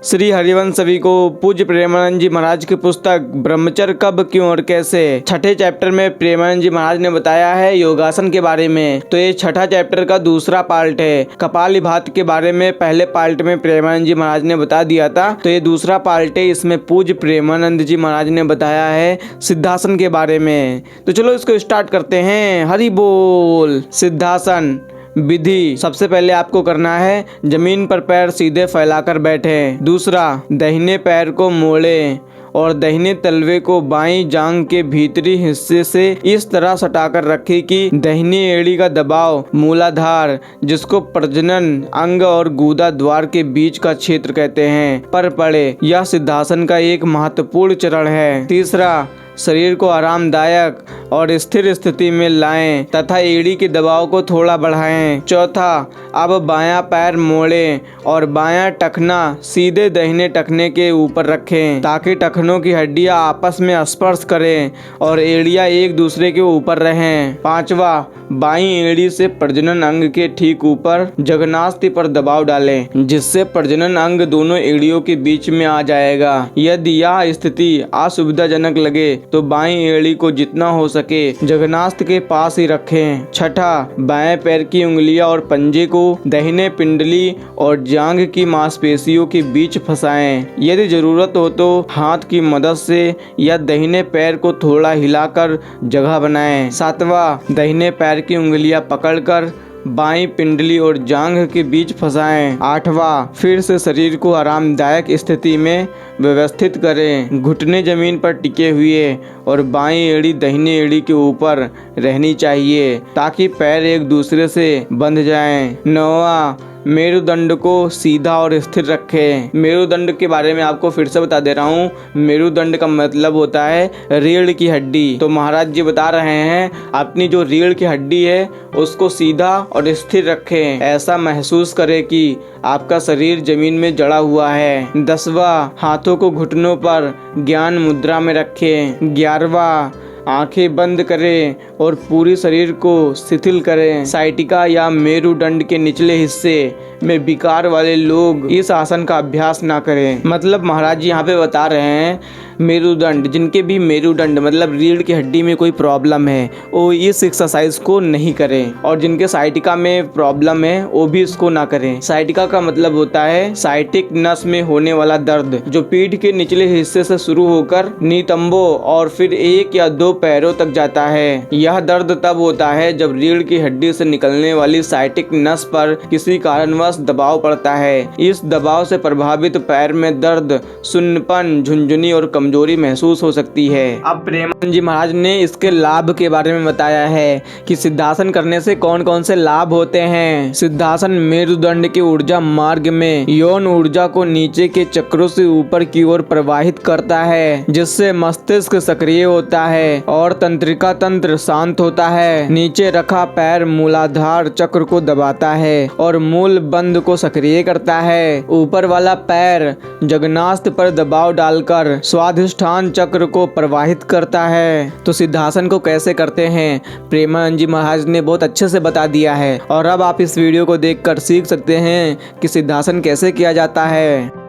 श्री हरिवंश सभी को पूज्य प्रेमानंद जी महाराज की पुस्तक ब्रह्मचर्य कब, क्यों और कैसे, छठे चैप्टर में प्रेमानंद जी महाराज ने बताया है योगासन के बारे में। तो ये छठा चैप्टर का दूसरा पार्ट है। कपालभाति के बारे में पहले पार्ट में प्रेमानंद जी महाराज ने बता दिया था, तो ये दूसरा पार्ट है। इसमें पूज्य प्रेमानंद जी महाराज ने बताया है सिद्धासन के बारे में। तो चलो इसको स्टार्ट करते हैं। हरि बोल। सिद्धासन विधि। सबसे पहले आपको करना है जमीन पर पैर सीधे फैलाकर बैठें। दूसरा, दाहिने पैर को मोड़ें और दाहिने तलवे को बाईं जांघ के भीतरी हिस्से से इस तरह सटाकर रखें कि दाहिनी एड़ी का दबाव मूलाधार, जिसको प्रजनन अंग और गुदा द्वार के बीच का क्षेत्र कहते हैं, पर पड़े। यह सिद्धासन का एक महत्वपूर्ण चरण है। तीसरा, शरीर को आरामदायक और स्थिर स्थिति में लाएं तथा एड़ी के दबाव को थोड़ा बढ़ाएं। चौथा, अब बायां पैर मोड़ें और बायां टखना सीधे दाहिने टखने के ऊपर रखें ताकि टखनों की हड्डियां आपस में स्पर्श करें और एड़ियां एक दूसरे के ऊपर रहें। पांचवा, बाईं एड़ी से प्रजनन अंग के ठीक ऊपर जघनास्थि पर दबाव डालें, जिससे प्रजनन अंग दोनों एड़ियों के बीच में आ जाएगा। यदि यह स्थिति असुविधाजनक लगे तो बाईं एड़ी को जितना हो सके जघनास्थ के पास ही रखें। छठा, बाएं पैर की उंगलियां और पंजे को दाहिने पिंडली और जांघ की मांसपेशियों के बीच फंसाएं। यदि जरूरत हो तो हाथ की मदद से या दाहिने पैर को थोड़ा हिलाकर जगह बनाएं। सातवां, दाहिने पैर की उंगलियां पकड़कर बाईं पिंडली और जांघ के बीच फंसाएं। आठवां, फिर से शरीर को आरामदायक स्थिति में व्यवस्थित करें। घुटने जमीन पर टिके हुए और बाईं एड़ी दाहिनी एड़ी के ऊपर रहनी चाहिए ताकि पैर एक दूसरे से बंध जाएं। नौवां, मेरुदंड को सीधा और स्थिर रखें। मेरुदंड के बारे में आपको फिर से बता दे रहा हूँ। मेरुदंड का मतलब होता है रीढ़ की हड्डी। तो महाराज जी बता रहे हैं अपनी जो रीढ़ की हड्डी है उसको सीधा और स्थिर रखें। ऐसा महसूस करें कि आपका शरीर जमीन में जड़ा हुआ है। 10वां, हाथों को घुटनों पर ज्ञान मुद्रा में रखें। 11वां, आंखें बंद करें और पूरी शरीर को शिथिल करें। साइटिका या मेरुदंड के निचले हिस्से में विकार वाले लोग इस आसन का अभ्यास ना करें। मतलब महाराज जी यहाँ पे बता रहे हैं मेरुदंड, जिनके भी मेरुदंड मतलब रीढ़ की हड्डी में कोई प्रॉब्लम है वो इस एक्सरसाइज को नहीं करें, और जिनके साइटिका में प्रॉब्लम है वो भी इसको ना करें। साइटिका का मतलब होता है साइटिक नस में होने वाला दर्द, जो पीठ के निचले हिस्से से शुरू होकर नितंबों और फिर 1 या 2 पैरों तक जाता है। यह दर्द तब होता है जब रीढ़ की हड्डी से निकलने वाली साइटिक नस पर किसी कारणवश दबाव पड़ता है। इस दबाव से प्रभावित पैर में दर्द, सुन्नपन, झुनझुनी और कमजोरी महसूस हो सकती है। अब प्रेमानंद जी महाराज ने इसके लाभ के बारे में बताया है कि सिद्धासन करने से कौन कौन से लाभ होते हैं। सिद्धासन मेरुदंड के ऊर्जा मार्ग में यौन ऊर्जा को नीचे के चक्रों से ऊपर की ओर प्रवाहित करता है, जिससे मस्तिष्क सक्रिय होता है और तंत्रिका तंत्र शांत होता है। नीचे रखा पैर मूलाधार चक्र को दबाता है और मूल बंद को सक्रिय करता है। ऊपर वाला पैर जघनास्थ पर दबाव डालकर स्वाधिष्ठान चक्र को प्रवाहित करता है। तो सिद्धासन को कैसे करते हैं प्रेमानंद जी महाराज ने बहुत अच्छे से बता दिया है, और अब आप इस वीडियो को देखकर सीख सकते हैं कि सिद्धासन कैसे किया जाता है।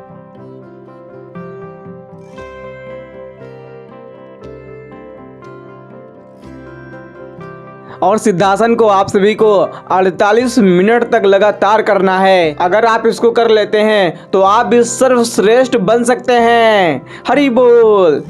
और सिद्धासन को आप सभी को 48 मिनट तक लगातार करना है। अगर आप इसको कर लेते हैं तो आप भी सर्वश्रेष्ठ बन सकते हैं। हरि बोल।